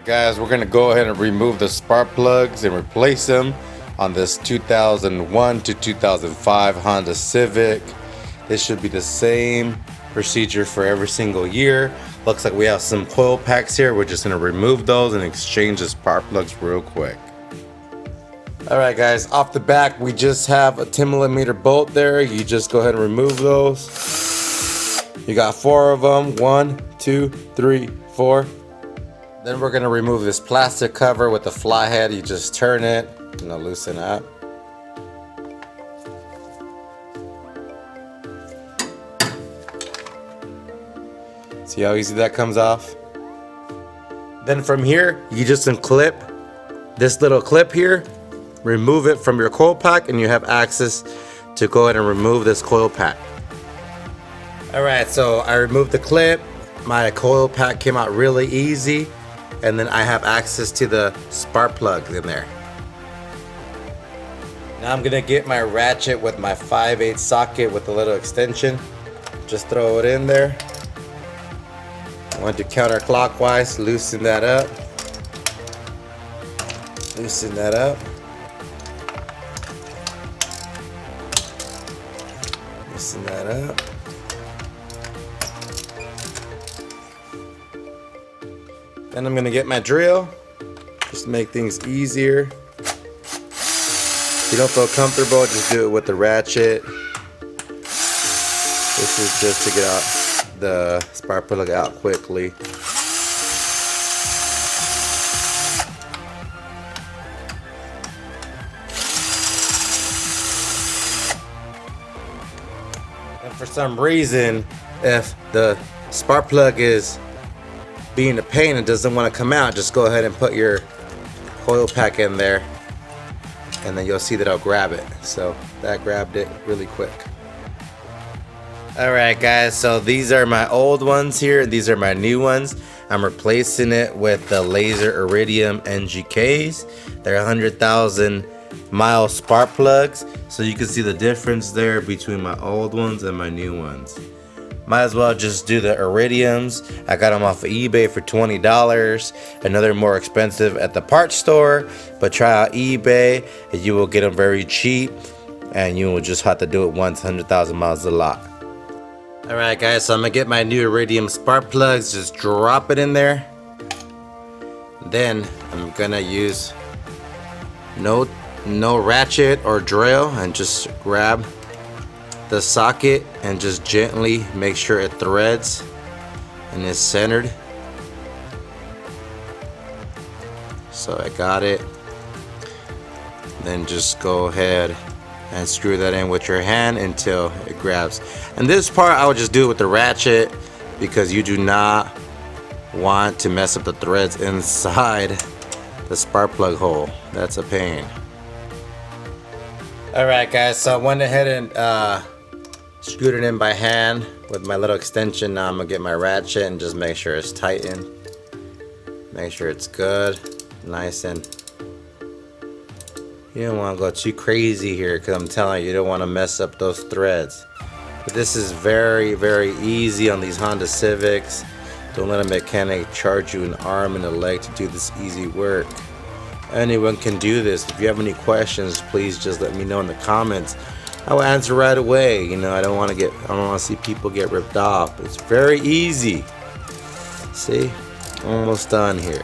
Guys, we're gonna go ahead and remove the spark plugs and replace them on this 2001 to 2005 Honda Civic. This should be the same procedure for every single year. Looks like we have some coil packs here. We're just gonna remove those and exchange the spark plugs real quick. Alright guys, off the back we just have a 10mm bolt there. You just go ahead and remove those. You got 4 of them. 1, 2, 3, 4. Then we're gonna remove this plastic cover with the fly head. You just turn it and it'll loosen up. See how easy that comes off? Then from here, you just unclip this little clip here, remove it from your coil pack, and you have access to go ahead and remove this coil pack. Alright, so I removed the clip. My coil pack came out really easy. And then I have access to the spark plug in there. Now I'm gonna get my ratchet with my 5/8 socket with a little extension. Just throw it in there. I want to do counterclockwise, loosen that up. Loosen that up. Loosen that up. Then I'm gonna get my drill, just to make things easier. If you don't feel comfortable, just do it with the ratchet. This is just to get out the spark plug out quickly. And for some reason, if the spark plug is being a pain and doesn't want to come out, just go ahead and put your coil pack in there and then you'll see that I'll grab it. So that grabbed it really quick. Alright guys, so these are my old ones here. These are my new ones. I'm replacing it with the Laser Iridium NGKs. They're 100,000 mile spark plugs. So you can see the difference there between my old ones and my new ones. Might as well just do the Iridiums. I got them off of eBay for $20. Another more expensive at the parts store, but try out eBay and you will get them very cheap, and you will just have to do it once. 100,000 miles a lot. Alright guys, so I'm gonna get my new Iridium spark plugs, just drop it in there. Then I'm gonna use no ratchet or drill and just grab the socket and just gently make sure it threads and is centered. So I got it. Then just go ahead and screw that in with your hand until it grabs. And this part I would just do it with the ratchet because you do not want to mess up the threads inside the spark plug hole. That's a pain. Alright guys, so I went ahead and screwed it in by hand with my little extension. Now I'm gonna get my ratchet and just make sure it's tightened. Make sure it's good, nice, and you don't want to go too crazy here because I'm telling you, you don't want to mess up those threads. But this is very, very easy on these Honda Civics. Don't let a mechanic charge you an arm and a leg to do this easy work. Anyone can do this. If you have any questions, please just let me know in the comments. I will answer right away. You know, I don't want to see people get ripped off. It's very easy. See, almost done here.